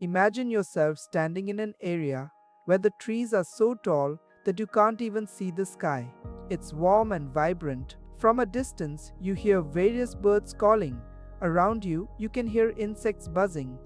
Imagine yourself standing in an area where the trees are so tall that you can't even see the sky. It's warm and vibrant. From a distance, you hear various birds calling. Around you, you can hear insects buzzing.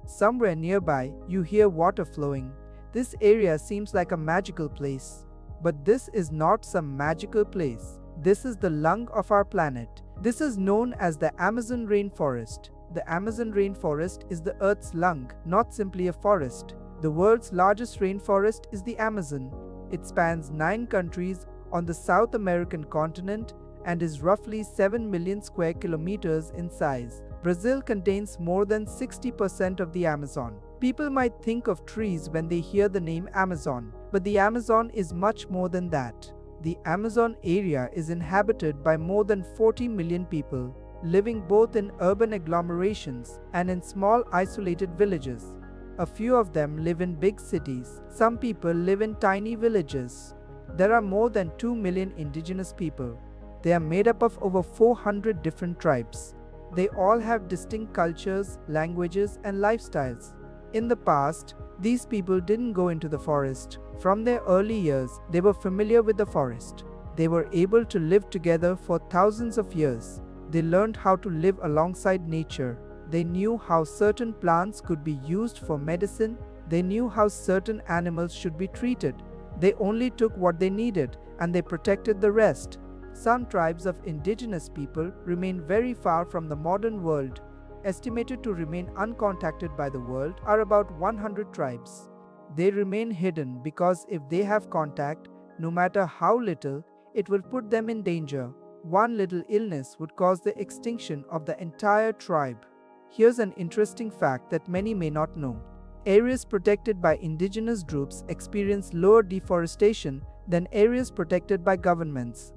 Somewhere nearby, you hear water flowing. This area seems like a magical place. But this is not some magical place. This is the lung of our planet. This is known as the Amazon rainforest. The Amazon rainforest is the Earth's lung, not simply a forest. The world's largest rainforest is the Amazon. It spans 9 countries on the South American continent and is roughly 7 million square kilometers in size. Brazil contains more than 60% of the Amazon. People might think of trees when they hear the name Amazon, but the Amazon is much more than that. The Amazon area is inhabited by more than 40 million people, living both in urban agglomerations and in small isolated villages. A few of them live in big cities. Some people live in tiny villages. There are more than 2 million indigenous people. They are made up of over 400 different tribes. They all have distinct cultures, languages, and lifestyles. In the past, these people didn't go into the forest. From their early years, they were familiar with the forest. They were able to live together for thousands of years. They learned how to live alongside nature. They knew how certain plants could be used for medicine. They knew how certain animals should be treated. They only took what they needed and they protected the rest. Some tribes of indigenous people remain very far from the modern world. Estimated to remain uncontacted by the world are about 100 tribes. They remain hidden because if they have contact, no matter how little, it will put them in danger. One little illness would cause the extinction of the entire tribe. Here's an interesting fact that many may not know. Areas protected by indigenous groups experience lower deforestation than areas protected by governments.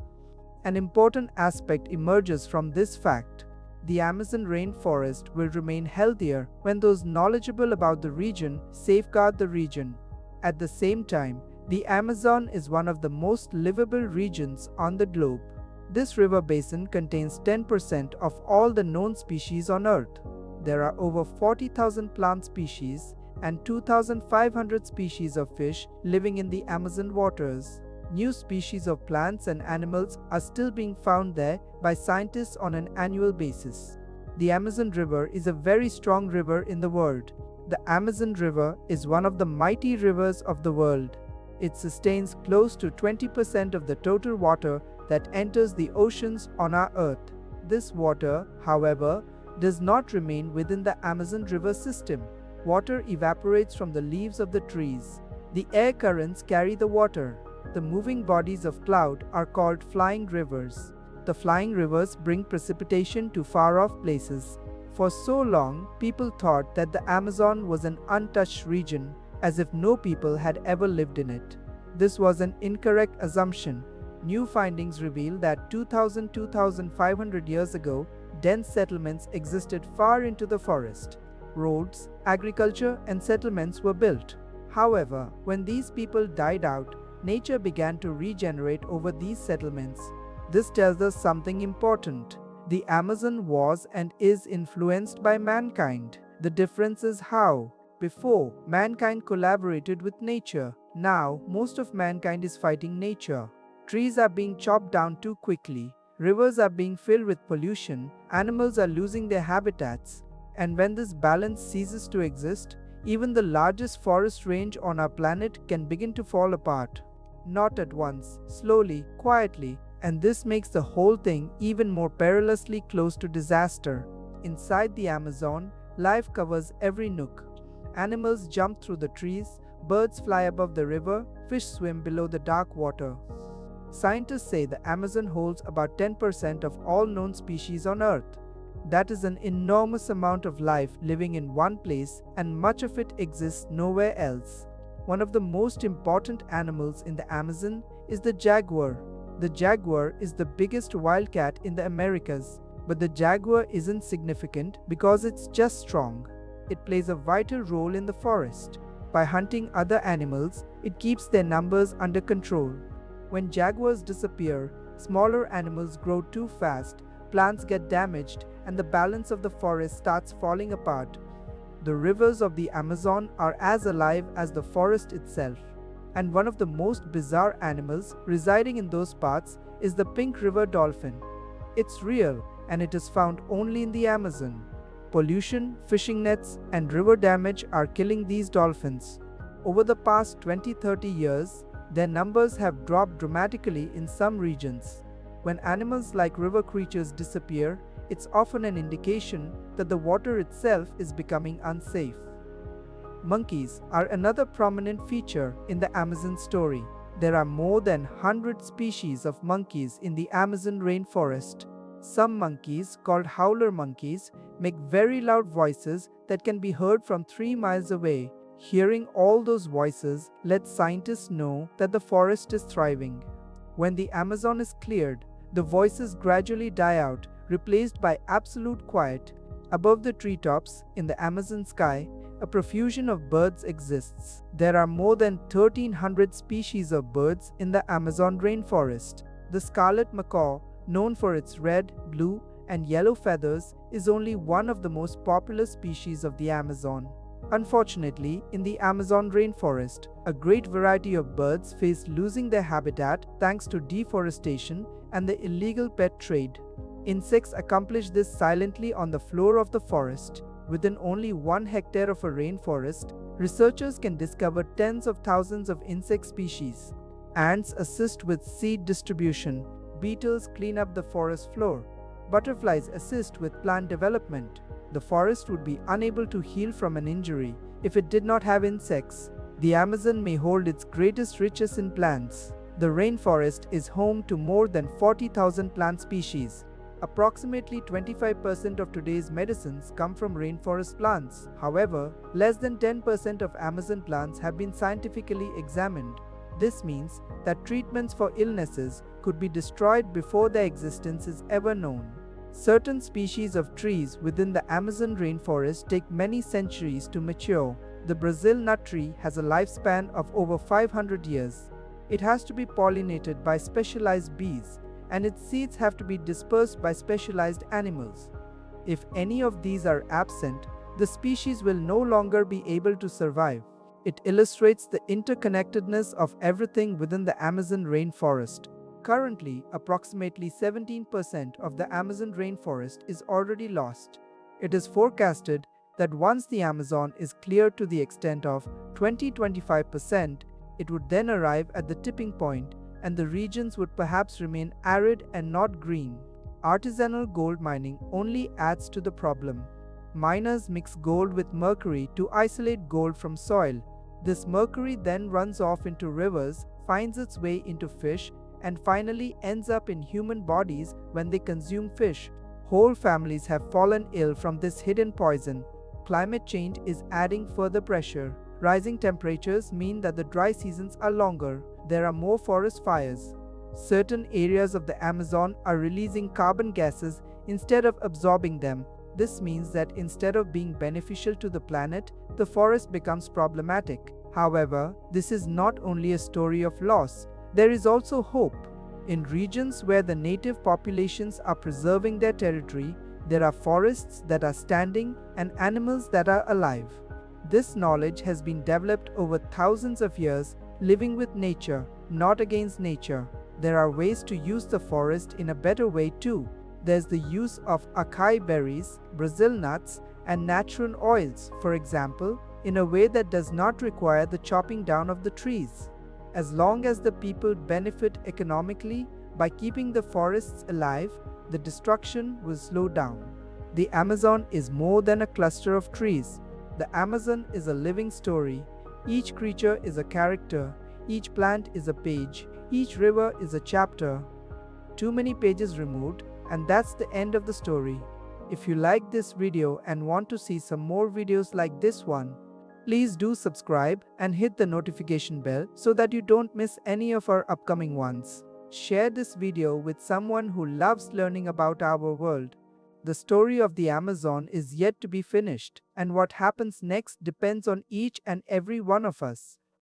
An important aspect emerges from this fact. The Amazon rainforest will remain healthier when those knowledgeable about the region safeguard the region. At the same time, the Amazon is one of the most livable regions on the globe. This river basin contains 10% of all the known species on Earth. There are over 40,000 plant species and 2,500 species of fish living in the Amazon waters. New species of plants and animals are still being found there by scientists on an annual basis. The Amazon River is a very strong river in the world. The Amazon River is one of the mighty rivers of the world. It sustains close to 20% of the total water that enters the oceans on our Earth. This water, however, does not remain within the Amazon River system. Water evaporates from the leaves of the trees. The air currents carry the water. The moving bodies of cloud are called flying rivers. The flying rivers bring precipitation to far-off places. For so long, people thought that the Amazon was an untouched region, as if no people had ever lived in it. This was an incorrect assumption. New findings reveal that 2,500 years ago, dense settlements existed far into the forest. Roads, agriculture, and settlements were built. However, when these people died out, nature began to regenerate over these settlements. This tells us something important. The Amazon was and is influenced by mankind. The difference is how. Before, mankind collaborated with nature. Now, most of mankind is fighting nature. Trees are being chopped down too quickly. Rivers are being filled with pollution. Animals are losing their habitats. And when this balance ceases to exist, even the largest forest range on our planet can begin to fall apart. Not at once, slowly, quietly, and this makes the whole thing even more perilously close to disaster. Inside the Amazon, life covers every nook. Animals jump through the trees, birds fly above the river, fish swim below the dark water. Scientists say the Amazon holds about 10% of all known species on Earth. That is an enormous amount of life living in one place, and much of it exists nowhere else. One of the most important animals in the Amazon is the jaguar. The jaguar is the biggest wildcat in the Americas, but the jaguar isn't significant because it's just strong. It plays a vital role in the forest. By hunting other animals, it keeps their numbers under control. When jaguars disappear, smaller animals grow too fast, plants get damaged, and the balance of the forest starts falling apart. The rivers of the Amazon are as alive as the forest itself. And one of the most bizarre animals residing in those parts is the pink river dolphin. It's real, and it is found only in the Amazon. Pollution, fishing nets, and river damage are killing these dolphins. Over the past 20-30 years, their numbers have dropped dramatically in some regions. When animals like river creatures disappear, it's often an indication that the water itself is becoming unsafe. Monkeys are another prominent feature in the Amazon story. There are more than 100 species of monkeys in the Amazon rainforest. Some monkeys, called howler monkeys, make very loud voices that can be heard from 3 miles away. Hearing all those voices lets scientists know that the forest is thriving. When the Amazon is cleared, the voices gradually die out, replaced by absolute quiet. Above the treetops, in the Amazon sky, a profusion of birds exists. There are more than 1,300 species of birds in the Amazon rainforest. The scarlet macaw, known for its red, blue, and yellow feathers, is only one of the most popular species of the Amazon. Unfortunately, in the Amazon rainforest, a great variety of birds face losing their habitat thanks to deforestation and the illegal pet trade. Insects accomplish this silently on the floor of the forest. Within only 1 hectare of a rainforest, researchers can discover tens of thousands of insect species. Ants assist with seed distribution. Beetles clean up the forest floor. Butterflies assist with plant development. The forest would be unable to heal from an injury if it did not have insects. The Amazon may hold its greatest riches in plants. The rainforest is home to more than 40,000 plant species. Approximately 25% of today's medicines come from rainforest plants. However, less than 10% of Amazon plants have been scientifically examined. This means that treatments for illnesses could be destroyed before their existence is ever known. Certain species of trees within the Amazon rainforest take many centuries to mature. The Brazil nut tree has a lifespan of over 500 years. It has to be pollinated by specialized bees, and its seeds have to be dispersed by specialized animals. If any of these are absent, the species will no longer be able to survive. It illustrates the interconnectedness of everything within the Amazon rainforest. Currently, approximately 17% of the Amazon rainforest is already lost. It is forecasted that once the Amazon is cleared to the extent of 20-25%, it would then arrive at the tipping point, and the regions would perhaps remain arid and not green. Artisanal gold mining only adds to the problem. Miners mix gold with mercury to isolate gold from soil. This mercury then runs off into rivers, finds its way into fish, and finally ends up in human bodies when they consume fish. Whole families have fallen ill from this hidden poison. Climate change is adding further pressure. Rising temperatures mean that the dry seasons are longer. There are more forest fires. Certain areas of the Amazon are releasing carbon gases instead of absorbing them. This means that instead of being beneficial to the planet, the forest becomes problematic. However, this is not only a story of loss. There is also hope. In regions where the native populations are preserving their territory, there are forests that are standing and animals that are alive. This knowledge has been developed over thousands of years, living with nature, not against nature. There are ways to use the forest in a better way too. There's the use of acai berries, Brazil nuts, and natural oils, for example, in a way that does not require the chopping down of the trees. As long as the people benefit economically by keeping the forests alive, the destruction will slow down. The Amazon is more than a cluster of trees. The Amazon is a living story. Each creature is a character. Each plant is a page. Each river is a chapter. Too many pages removed, and that's the end of the story. If you like this video and want to see some more videos like this one, please do subscribe and hit the notification bell so that you don't miss any of our upcoming ones. Share this video with someone who loves learning about our world. The story of the Amazon is yet to be finished, and what happens next depends on each and every one of us.